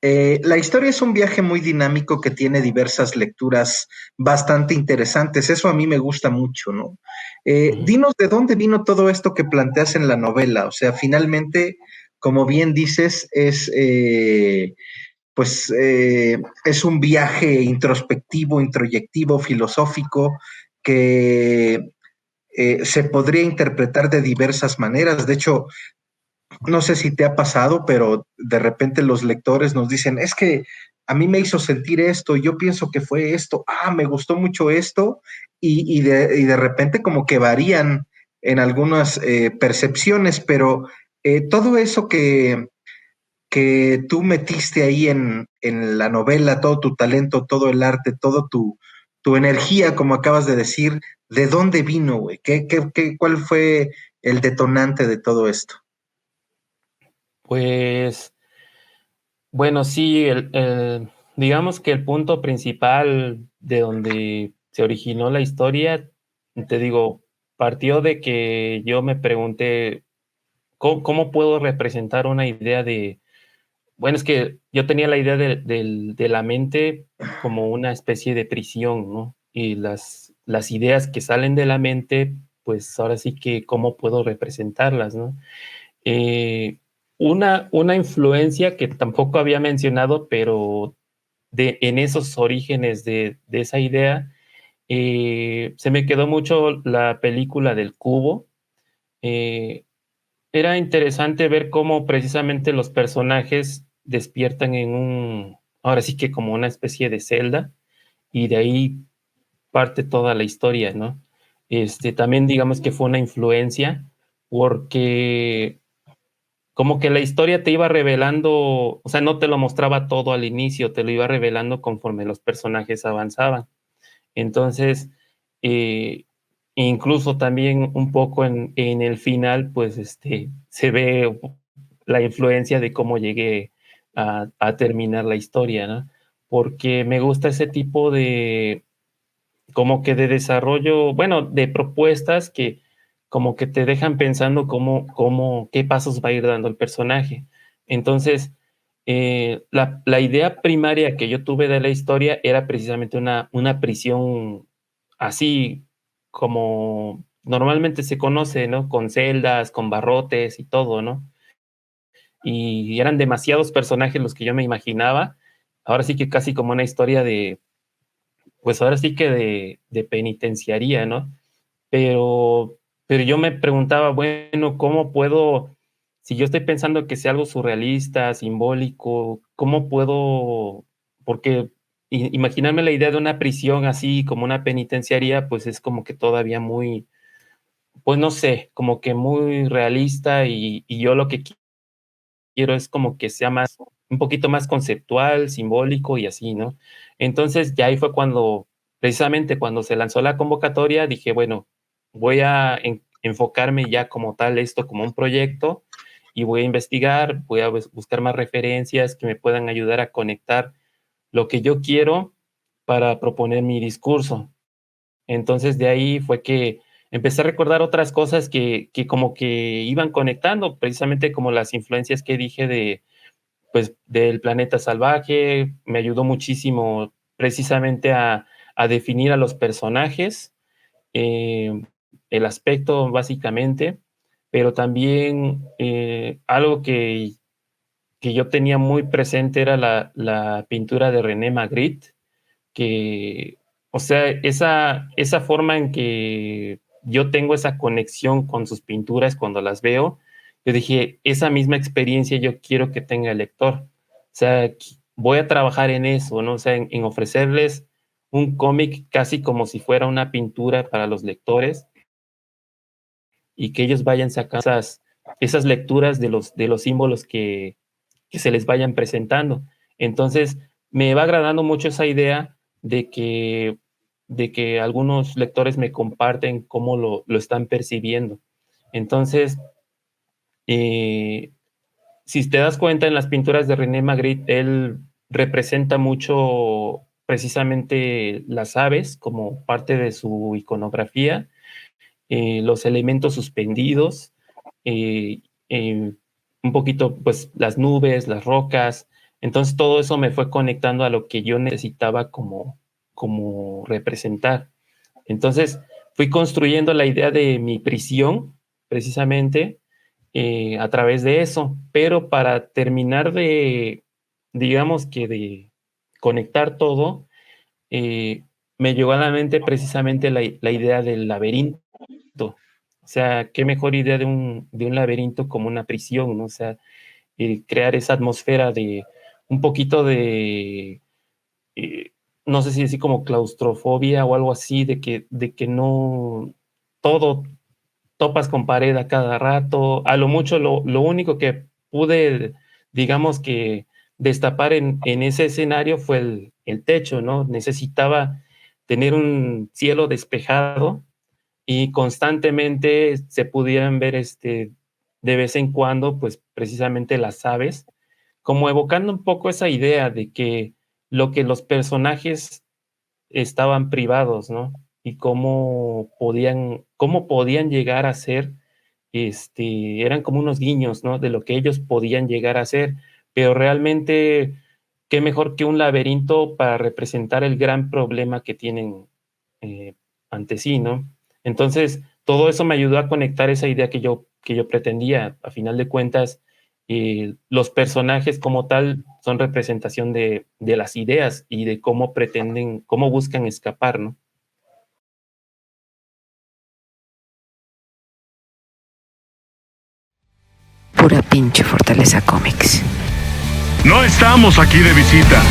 La historia es un viaje muy dinámico que tiene diversas lecturas bastante interesantes. Eso a mí me gusta mucho, ¿no? Ujú. Dinos de dónde vino todo esto que planteas en la novela. O sea, finalmente, como bien dices, es un viaje introspectivo, introyectivo, filosófico, que se podría interpretar de diversas maneras. De hecho, no sé si te ha pasado, pero de repente los lectores nos dicen, es que a mí me hizo sentir esto, yo pienso que fue esto, me gustó mucho esto, y de repente como que varían en algunas percepciones, pero todo eso que tú metiste ahí en la novela, todo tu talento, todo el arte, tu energía, como acabas de decir, ¿de dónde vino, güey? ¿Cuál fue el detonante de todo esto? Pues, bueno, sí, digamos que el punto principal de donde se originó la historia, te digo, partió de que yo me pregunté, ¿cómo puedo representar una idea de, bueno, es que yo tenía la idea de la mente como una especie de prisión, ¿no? Y las ideas que salen de la mente, pues ahora sí que cómo puedo representarlas, ¿no? Eh, una influencia que tampoco había mencionado, pero en esos orígenes de esa idea, se me quedó mucho la película del Cubo. Eh, Era interesante ver cómo precisamente los personajes despiertan en ahora sí que como una especie de celda, y de ahí parte toda la historia, ¿no? También digamos que fue una influencia porque como que la historia te iba revelando, o sea, no te lo mostraba todo al inicio, te lo iba revelando conforme los personajes avanzaban. Entonces, eh, incluso también un poco en el final, pues se ve la influencia de cómo llegué a terminar la historia, ¿no? Porque me gusta ese tipo de, como que de desarrollo, bueno, de propuestas que como que te dejan pensando qué pasos va a ir dando el personaje. Entonces, la idea primaria que yo tuve de la historia era precisamente una prisión así como normalmente se conoce, ¿no? Con celdas, con barrotes y todo, ¿no? Y eran demasiados personajes los que yo me imaginaba. Ahora sí que casi como una historia de, pues ahora sí que de penitenciaría, ¿no? Pero, pero yo me preguntaba, bueno, ¿cómo puedo, si yo estoy pensando que sea algo surrealista, simbólico, cómo puedo, porque imaginarme la idea de una prisión así como una penitenciaría, pues es como que todavía muy, pues no sé, como que muy realista, y yo lo que quiero es como que sea más, un poquito más conceptual, simbólico y así, ¿no? Entonces, ya ahí fue cuando, precisamente cuando se lanzó la convocatoria, dije, bueno, voy a enfocarme ya como tal esto como un proyecto, y voy a investigar, voy a buscar más referencias que me puedan ayudar a conectar lo que yo quiero para proponer mi discurso. Entonces, de ahí fue que empecé a recordar otras cosas que como que iban conectando, precisamente como las influencias que dije pues, del planeta salvaje. Me ayudó muchísimo precisamente a definir a los personajes, eh, el aspecto básicamente, pero también algo que yo tenía muy presente era la pintura de René Magritte, que, o sea, esa forma en que yo tengo esa conexión con sus pinturas cuando las veo, yo dije, esa misma experiencia yo quiero que tenga el lector. O sea, voy a trabajar en eso, ¿no? O sea, en ofrecerles un cómic casi como si fuera una pintura para los lectores, y que ellos vayan sacando esas lecturas de los símbolos que se les vayan presentando. Entonces, me va agradando mucho esa idea de que algunos lectores me comparten cómo lo están percibiendo. Entonces, eh, si te das cuenta en las pinturas de René Magritte, él representa mucho precisamente las aves como parte de su iconografía, los elementos suspendidos, eh, eh, un poquito, pues las nubes, las rocas. Entonces todo eso me fue conectando a lo que yo necesitaba como representar. Entonces fui construyendo la idea de mi prisión, precisamente, a través de eso, pero para terminar de, digamos que de conectar todo, me llegó a la mente precisamente la idea del laberinto. O sea, qué mejor idea de un laberinto como una prisión, ¿no? O sea, crear esa atmósfera de un poquito de, eh, no sé si decir como claustrofobia o algo así, de que no todo topas con pared a cada rato. A lo mucho, lo único que pude, digamos que destapar en ese escenario fue el techo, ¿no? Necesitaba tener un cielo despejado y constantemente se pudieran ver de vez en cuando, pues precisamente las aves, como evocando un poco esa idea de que lo que los personajes estaban privados, ¿no? Y cómo podían llegar a ser, eran como unos guiños, ¿no? De lo que ellos podían llegar a ser, pero realmente, qué mejor que un laberinto para representar el gran problema que tienen eh, ante sí, ¿no? Entonces, todo eso me ayudó a conectar esa idea que yo pretendía. A final de cuentas, los personajes como tal son representación de las ideas y de cómo pretenden, cómo buscan escapar, ¿no? Pura pinche Fortaleza Comics. No estamos aquí de visita.